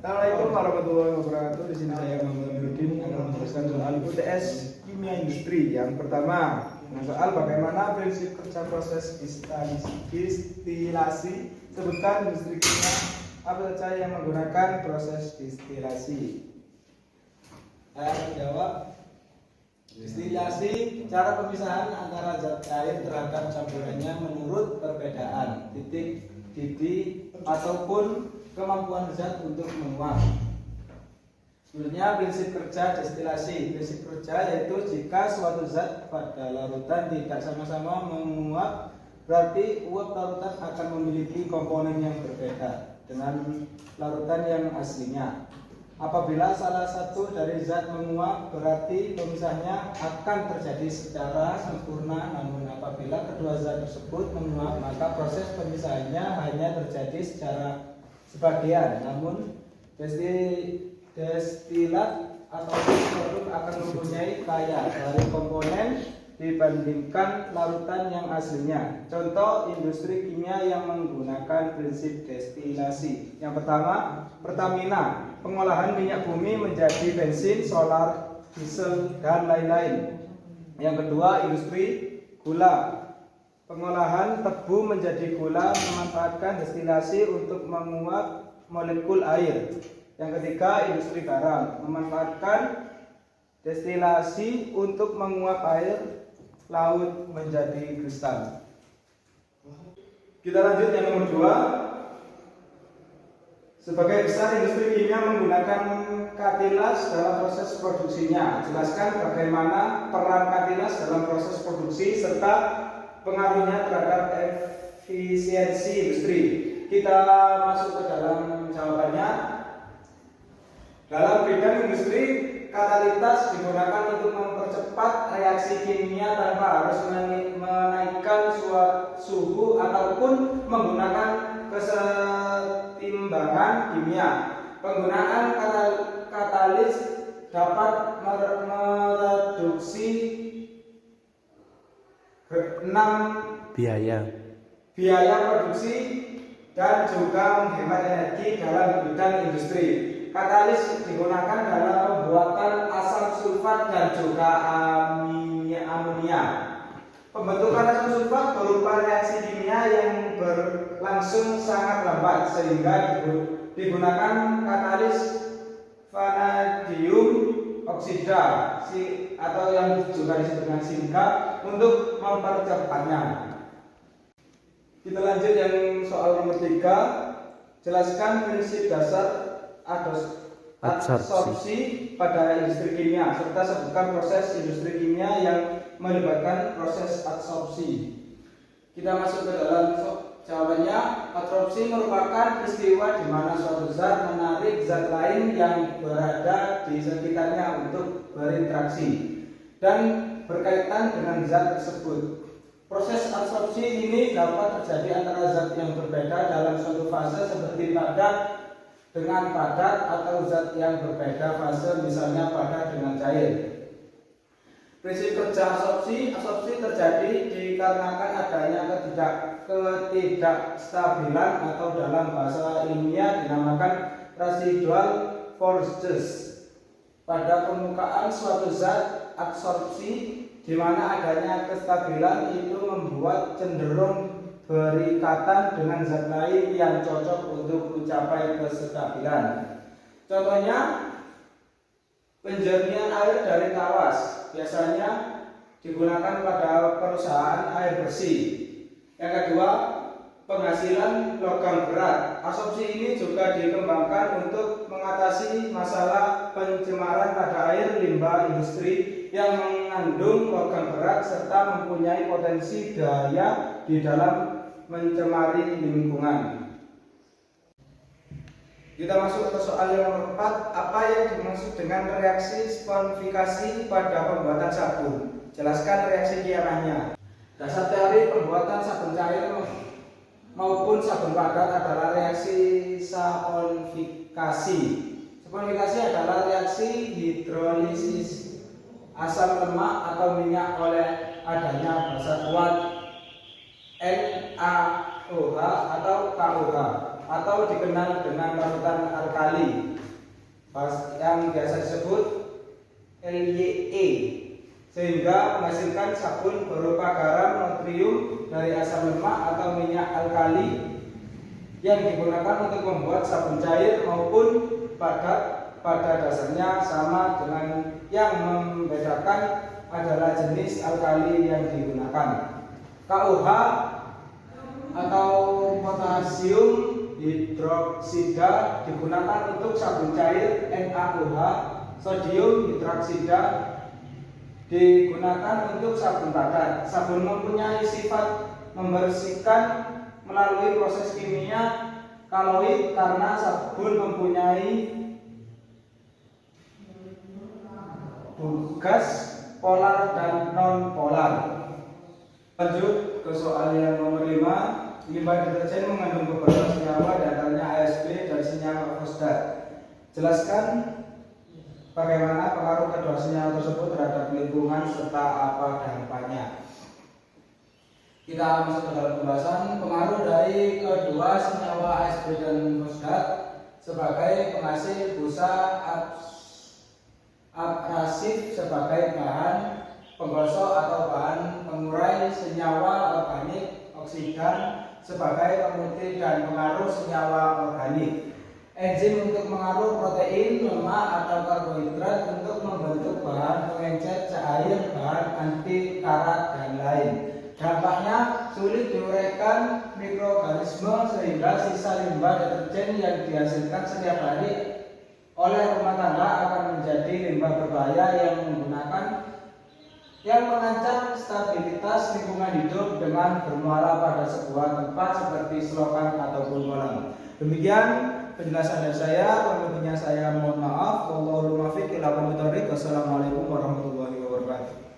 Assalamualaikum warahmatullahi wabarakatuh. Di sini saya Muhammad Nurdin akan menjelaskan soal UTS kimia industri. Yang pertama, soal bagaimana prinsip kerja proses distilasi. Sebutkan industri kimia apa saja yang menggunakan proses distilasi. Saya menjawab. Distilasi, cara pemisahan antara zat air terhadap campurannya menurut perbedaan titik didih ataupun kemampuan zat untuk menguap. Sebenarnya prinsip kerja destilasi. Prinsip kerja yaitu jika suatu zat pada larutan tidak sama-sama menguap, berarti uap larutan akan memiliki komponen yang berbeda dengan larutan yang aslinya. Apabila salah satu dari zat menguap, berarti pemisahnya akan terjadi secara sempurna. Namun apabila kedua zat tersebut menguap, maka proses pemisahannya hanya terjadi secara sebagian. Namun destilat atau produk akan mempunyai kaya dari komponen dibandingkan larutan yang aslinya. Contoh industri kimia yang menggunakan prinsip destilasi. Yang pertama, Pertamina, pengolahan minyak bumi menjadi bensin, solar, diesel, dan lain-lain. Yang kedua, industri gula, pengolahan tebu menjadi gula memanfaatkan destilasi untuk menguap molekul air. Yang ketiga, industri garam, memanfaatkan destilasi untuk menguap air laut menjadi kristal. Kita lanjut yang nomor 2. Sebagai besar industri kimia menggunakan katilas dalam proses produksinya. Jelaskan bagaimana peran katilas dalam proses produksi serta pengaruhnya terhadap efisiensi industri. Kita masuk ke dalam jawabannya. Dalam bidang industri, katalitas digunakan untuk mempercepat reaksi kimia tanpa harus menaikkan suhu ataupun menggunakan kesetimbangan kimia. Penggunaan katalis dapat mereduksi 6 biaya produksi dan juga menghemat energi dalam bidang industri. Katalis digunakan dalam pembuatan asam sulfat dan juga amonia. Pembentukan asam sulfat berupa reaksi kimia yang berlangsung sangat lambat sehingga digunakan katalis vanadium oksida atau yang juga disebut dengan silica untuk mempercepatnya. Kita lanjut yang soal nomor 3. Jelaskan prinsip dasar adsorpsi pada industri kimia serta sebutkan proses industri kimia yang melibatkan proses adsorpsi. Kita masuk ke dalam jawabannya. Adsorpsi merupakan peristiwa di mana suatu zat menarik zat lain yang berada di sekitarnya untuk berinteraksi dan berkaitan dengan zat tersebut. Proses adsorpsi ini dapat terjadi antara zat yang berbeda dalam suatu fase seperti padat dengan padat atau zat yang berbeda fase, misalnya padat dengan cair. Prinsip kerja adsorpsi terjadi dikarenakan adanya ketidakstabilan atau dalam bahasa ilmiah dinamakan residual forces pada permukaan suatu zat. Adsorpsi di mana adanya kestabilan itu membuat cenderung berikatan dengan zat lain yang cocok untuk mencapai kestabilan. Contohnya, penjernihan air dari tawas biasanya digunakan pada perusahaan air bersih. Yang kedua, penghasilan logam berat. Adsorpsi ini juga dikembangkan untuk mengatasi masalah pencemaran pada air limbah industri yang mengandung logam berat serta mempunyai potensi bahaya di dalam mencemari lingkungan. Kita masuk ke soal yang nomor 4. Apa yang dimaksud dengan reaksi sponifikasi pada pembuatan sabun? Jelaskan reaksi kiamahnya. Dasar teori pembuatan sabun cair maupun sabun padat adalah reaksi saponifikasi. Saponifikasi adalah reaksi hidrolisis asam lemak atau minyak oleh adanya basa kuat NaOH atau KOH atau dikenal dengan larutan alkali yang biasa disebut LYE, sehingga menghasilkan sabun berupa garam, natrium dari asam lemak atau minyak alkali yang digunakan untuk membuat sabun cair maupun padat pada dasarnya sama, dengan yang membedakan adalah jenis alkali yang digunakan. KOH atau potasium hidroksida digunakan untuk sabun cair. NaOH, sodium hidroksida, digunakan untuk sabun padat. Sabun mempunyai sifat membersihkan melalui proses kimia koloid karena sabun mempunyai gas polar dan non polar. Lanjut ke soal yang nomor 5. Limbah deterjen mengandung beberapa senyawa, diantaranya ASP dan senyawa fosfat. Jelaskan bagaimana pengaruh kedua senyawa tersebut terhadap lingkungan serta apa dampaknya. Kita masuk ke dalam pembahasan pengaruh dari kedua senyawa ASP dan fosfat sebagai penghasil busa abrasif, sebagai bahan penggosok atau bahan pengurai senyawa organik, oksidan sebagai pemutih dan pengaruh senyawa organik, enzim untuk mengaruh protein, lemak atau karbohidrat untuk membentuk bahan pengencer cair, bahan anti karat dan lain. Dampaknya sulit diuraikan mikroorganisme sehingga sisa limbah deterjen yang dihasilkan setiap hari oleh rumah tangga akan menjadi limbah berbahaya yang mengancam stabilitas lingkungan hidup dengan bermuara pada sebuah tempat seperti selokan ataupun kolam. Demikian penjelasan dari saya. Pemilihannya saya mohon maaf. Wallahul muwaffiq ila aqwamit thoriq. Wassalamualaikum warahmatullahi wabarakatuh.